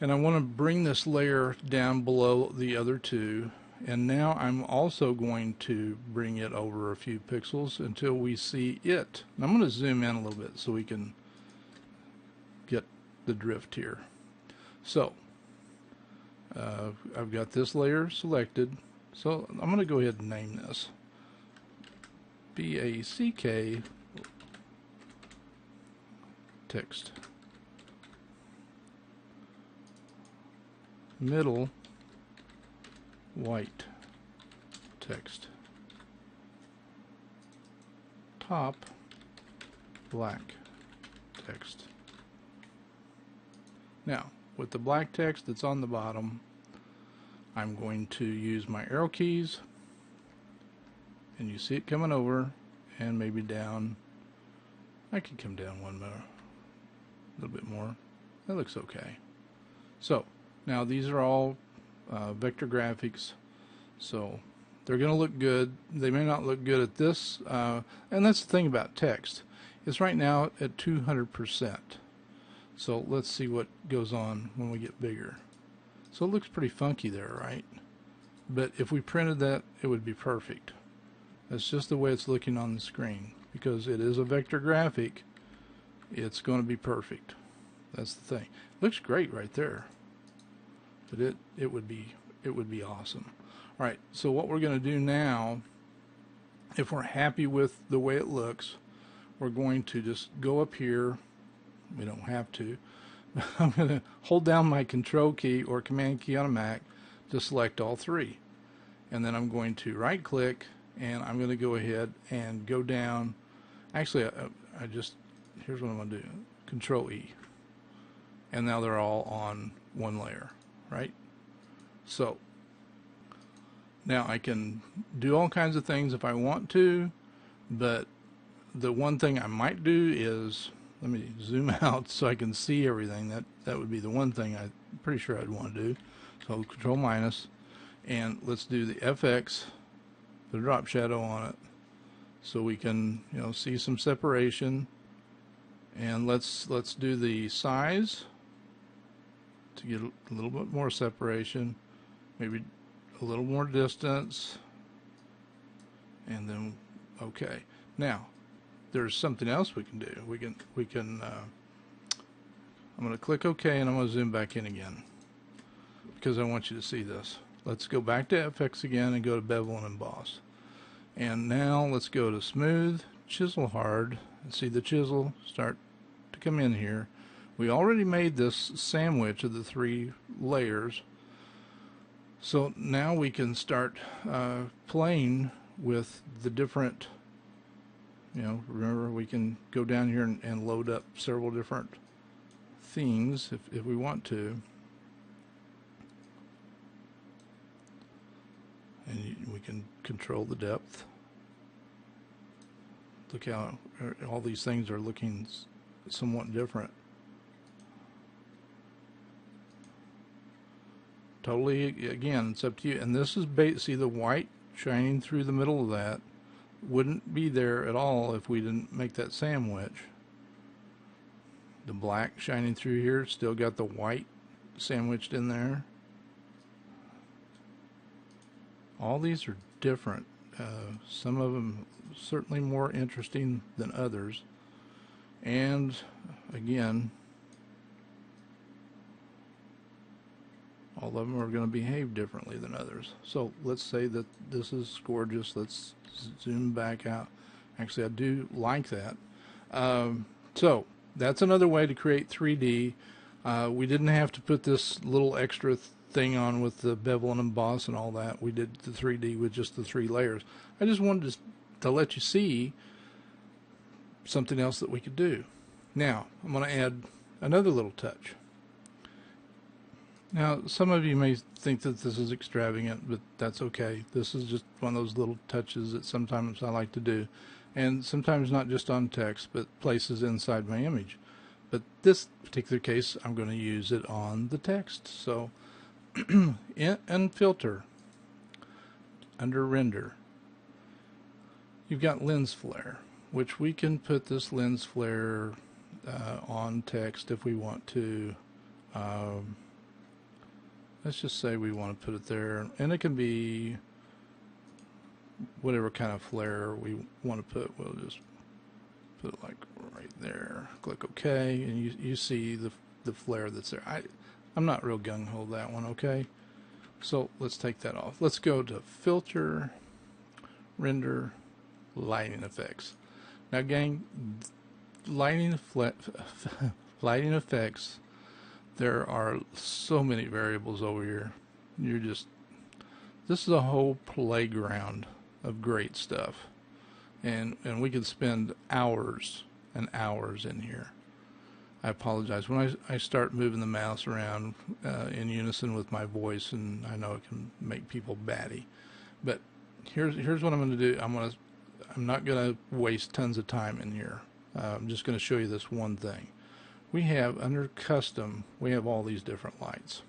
[SPEAKER 1] and I want to bring this layer down below the other two, and now I'm also going to bring it over a few pixels until we see it. And I'm going to zoom in a little bit so we can get the drift here. So I've got this layer selected, so I'm going to go ahead and name this BACK text. Middle white text. Top black text. Now, with the black text that's on the bottom, I'm going to use my arrow keys, and you see it coming over and maybe down. I can come down one more, a little bit more. That looks okay. So now these are all vector graphics, so they're going to look good. They may not look good at this, and that's the thing about text. It's right now at 200%. So let's see what goes on when we get bigger. So it looks pretty funky there, right? But if we printed that, it would be perfect. That's just the way it's looking on the screen. Because it is a vector graphic, it's going to be perfect. That's the thing. It looks great right there. But it would be awesome. All right, so what we're going to do now, if we're happy with the way it looks, we're going to just go up here. We don't have to. I'm going to hold down my Control key or Command key on a Mac to select all three. And then I'm going to right click, and I'm going to go ahead and go down. Actually, here's what I'm going to do. Control E. And now they're all on one layer, right? So now I can do all kinds of things if I want to, but the one thing I might do is, let me zoom out so I can see everything. That would be the one thing I'm pretty sure I'd want to do. So Control minus, and let's do the FX, put a drop shadow on it, so we can see some separation. And let's do the size to get a little bit more separation, maybe a little more distance, and then okay. Now there's something else we can do. We can I'm going to click OK, and I'm going to zoom back in again because I want you to see this. Let's go back to FX again and go to Bevel and Emboss. And now let's go to Smooth, Chisel Hard, and see the chisel start to come in here. We already made this sandwich of the three layers. So now we can start playing with the different, remember we can go down here and load up several different themes if we want to. and we can control the depth. Look how all these things are looking somewhat different. Totally, again, it's up to you. And this is see the white shining through the middle of that wouldn't be there at all if we didn't make that sandwich. The black shining through here still got the white sandwiched in there. All these are different. Some of them certainly more interesting than others. And again, all of them are going to behave differently than others. So let's say that this is gorgeous. Let's zoom back out. Actually, I do like that. So that's another way to create 3D. We didn't have to put this little extra thing on with the bevel and emboss and all that. We did the 3D with just the 3 layers. I just wanted to let you see something else that we could do. Now, I'm going to add another little touch. Now, some of you may think that this is extravagant, but that's okay. This is just one of those little touches that sometimes I like to do. And sometimes not just on text, but places inside my image. But this particular case, I'm going to use it on the text. So, in Filter, under Render, you've got Lens Flare, which we can put this lens flare on text if we want to. Let's just say we want to put it there, and it can be whatever kind of flare we want to put. We'll just put it like right there. Click OK, and you see the flare that's there. I'm not real gung-ho that one, okay? So let's take that off. Let's go to Filter, Render, Lighting Effects. Now, gang, lighting effects, there are so many variables over here. This is a whole playground of great stuff. And we could spend hours and hours in here. I apologize. When I start moving the mouse around in unison with my voice, and I know it can make people batty. But here's what I'm going to do. I'm not going to waste tons of time in here. I'm just going to show you this one thing. We have, under Custom, we have all these different lights.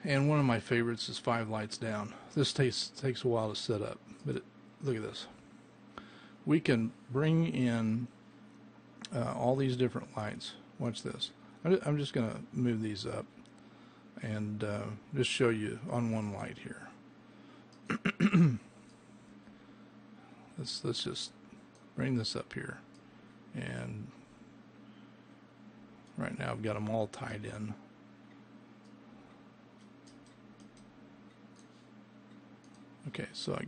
[SPEAKER 1] And one of my favorites is 5 lights down. This takes a while to set up, but look at this. We can bring in all these different lights. Watch this. I'm just going to move these up and just show you on one light here. Let's just bring this up here, and right now I've got them all tied in. Okay, so I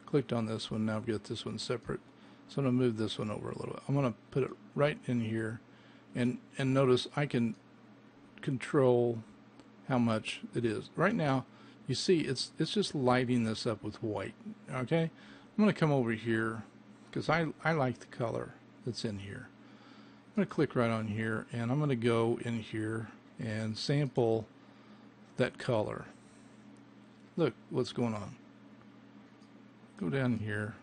[SPEAKER 1] clicked on this one. Now I've got this one separate. So I'm going to move this one over a little bit. I'm going to put it right in here, and notice I can control how much it is. Right now, you see it's just lighting this up with white. Okay, I'm going to come over here because I like the color that's in here. I'm going to click right on here, and I'm going to go in here and sample that color. Look what's going on. Go down here.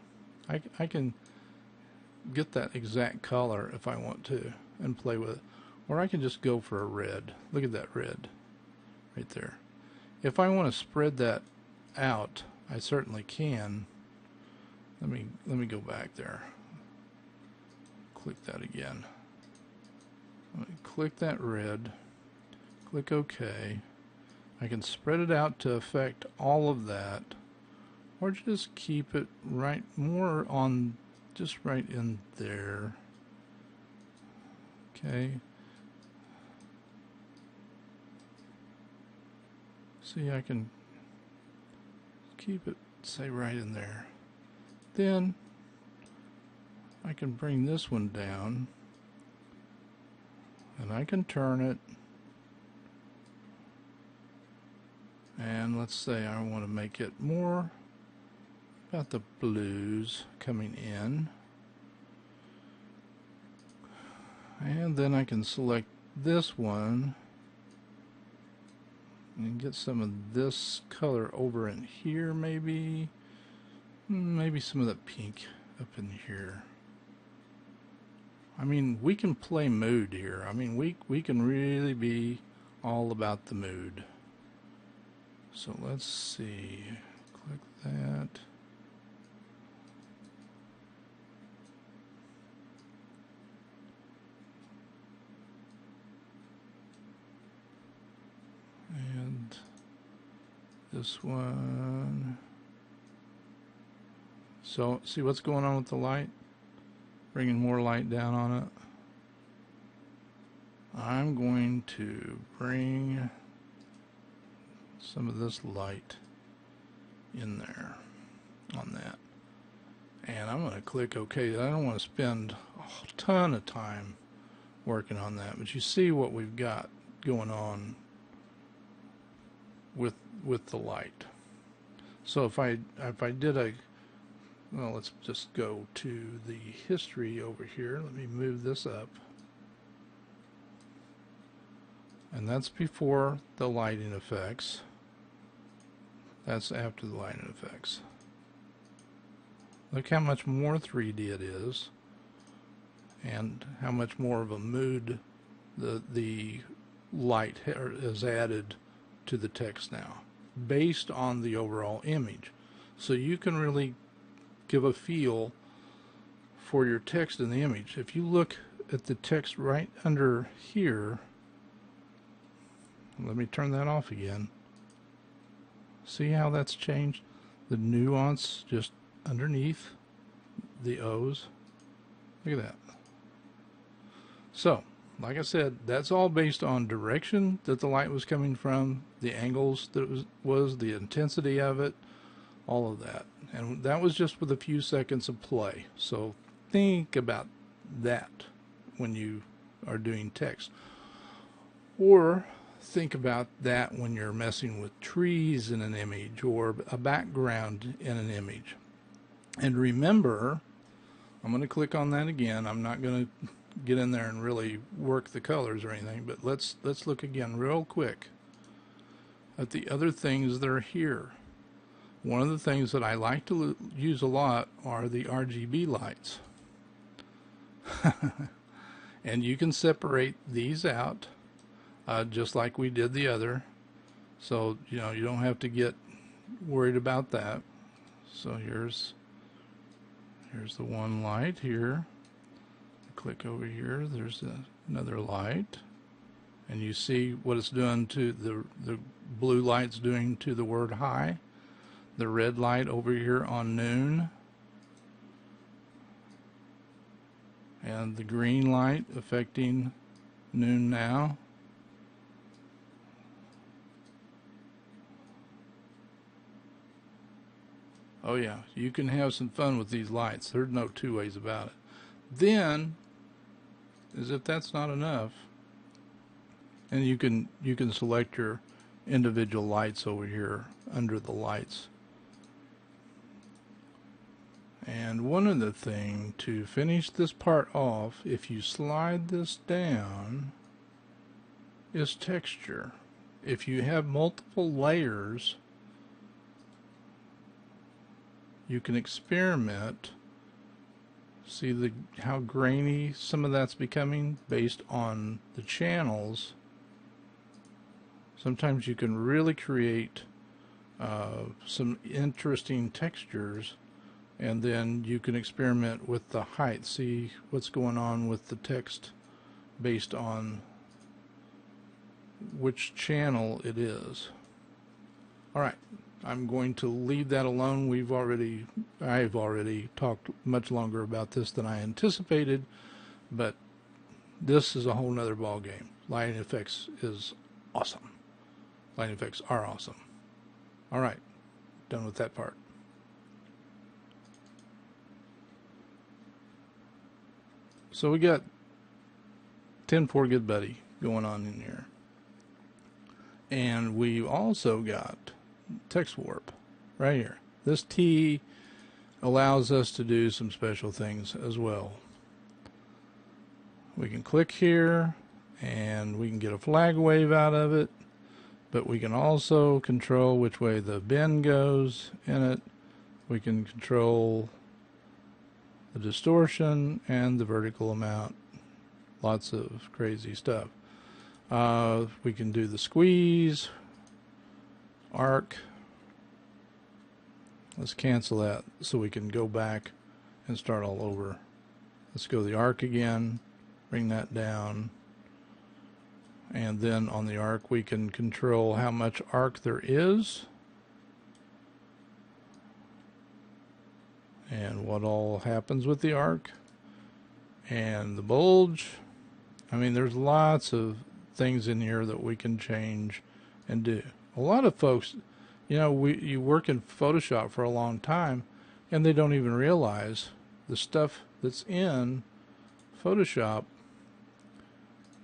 [SPEAKER 1] I can get that exact color if I want to and play with it. Or I can just go for a red. Look at that red right there. If I want to spread that out, I certainly can. Let me go back there. Click that again. Click that red. Click OK. I can spread it out to affect all of that, or just keep it right more on, just right in there. Okay. See, I can keep it, say, right in there. Then I can bring this one down, and I can turn it. And let's say I want to make it more about the blues coming in. And then I can select this one And get some of this color over in here, maybe. Maybe some of the pink up in here. I mean, we can play mood here. I mean, we can really be all about the mood. So let's see. Click that. And this one. So, see what's going on with the light? Bringing more light down on it. I'm going to bring some of this light in there on that. And I'm going to click OK. I don't want to spend a ton of time working on that, but you see what we've got going on with the light. So if I did a, well, let's just go to the history over here. Let me move this up. And that's before the lighting effects. That's after the lighting effects. Look how much more 3D it is, and how much more of a mood the light is added to the text now, based on the overall image. So you can really give a feel for your text in the image. If you look at the text right under here, let me turn that off again. See how that's changed? The nuance just underneath the O's. Look at that. So, like I said, that's all based on direction that the light was coming from, the angles that it was, the intensity of it, all of that. And that was just with a few seconds of play. So think about that when you are doing text. Or think about that when you're messing with trees in an image or a background in an image. And remember, I'm going to click on that again. I'm not going to get in there and really work the colors or anything, but let's look again real quick at the other things that are here. One of the things that I like to use a lot are the Rgb lights. And you can separate these out just like we did the other. So, you know, you don't have to get worried about that. So here's the one light here. Click over here, there's another light, and you see what it's doing to the blue light's doing to the word high, the red light over here on noon, and the green light affecting noon now. Oh yeah, you can have some fun with these lights. There's no two ways about it. Then, as if that's not enough, and you can select your individual lights over here under the lights. And one other thing to finish this part off, if you slide this down, is texture. If you have multiple layers, you can experiment. See how grainy some of that's becoming based on the channels. Sometimes you can really create some interesting textures, and then you can experiment with the height. See what's going on with the text based on which channel it is. All right. I'm going to leave that alone. I've already talked much longer about this than I anticipated, but this is a whole nother ball game. Lighting effects is awesome. Lighting effects are awesome. All right, done with that part. So we got 10-4 Good Buddy going on in here, and we've also got text warp right here. This T allows us to do some special things as well. We can click here and we can get a flag wave out of it, but we can also control which way the bend goes in it. We can control the distortion and the vertical amount. Lots of crazy stuff. We can do the squeeze, arc. Let's cancel that so we can go back and start all over. Let's go the arc again, bring that down, and then on the arc we can control how much arc there is and what all happens with the arc and the bulge. I mean, there's lots of things in here that we can change and do. A lot of folks, you know, you work in Photoshop for a long time and they don't even realize the stuff that's in Photoshop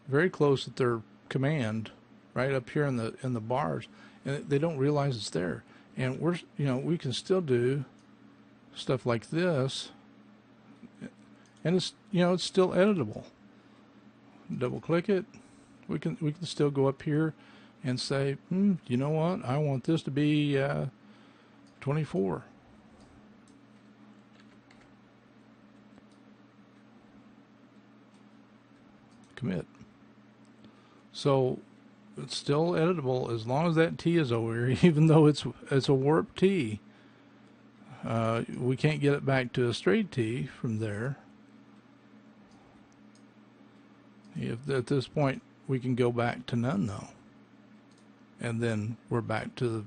[SPEAKER 1] very close at their command, right up here in the bars, and they don't realize it's there. And we can still do stuff like this, and it's still editable. Double click it. We can still go up here and say, you know what? I want this to be 24. Commit. So it's still editable as long as that T is over here, even though it's a warped T. We can't get it back to a straight T from there. If at this point we can go back to none though, and then we're back to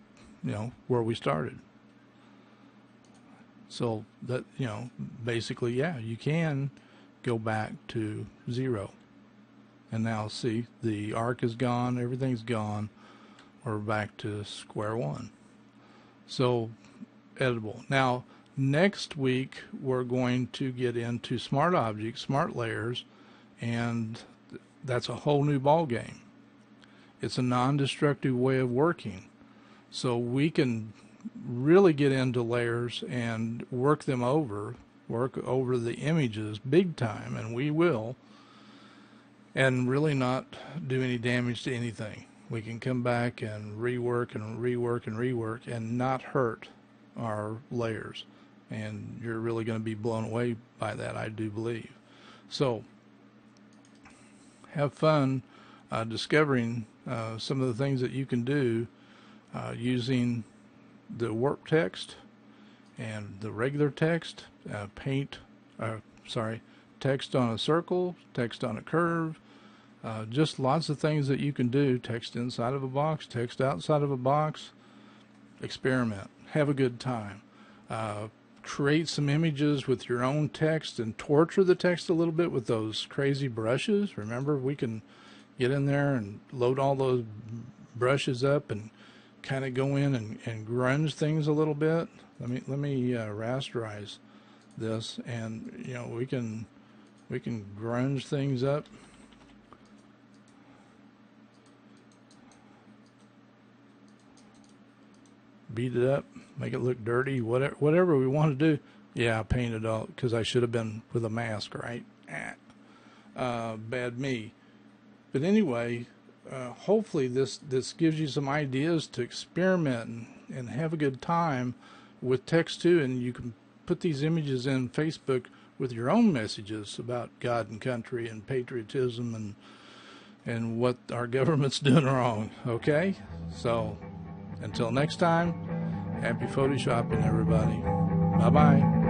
[SPEAKER 1] where we started. So that basically, yeah, you can go back to 0. And now see, the arc is gone, everything's gone. We're back to square one. So editable. Now next week we're going to get into smart objects, smart layers, and that's a whole new ball game. It's a non-destructive way of working. So we can really get into layers and work over the images big time, and we will. And really not do any damage to anything. We can come back and rework and rework and rework and not hurt our layers. And you're really going to be blown away by that, I do believe. So have fun discovering some of the things that you can do using the warp text and the regular text, text on a circle, text on a curve, just lots of things that you can do. Text inside of a box, text outside of a box. Experiment, have a good time, create some images with your own text and torture the text a little bit with those crazy brushes. Remember, we can get in there and load all those brushes up and kind of go in and grunge things a little bit. Let me rasterize this, and we can grunge things up. Beat it up, make it look dirty, whatever we want to do. Yeah, I painted all because I should have been with a mask, right? Bad me. But anyway, hopefully this gives you some ideas to experiment and have a good time with text too, and you can put these images in Facebook with your own messages about God and country and patriotism and what our government's doing wrong. Okay? So until next time, happy Photoshopping, everybody. Bye-bye.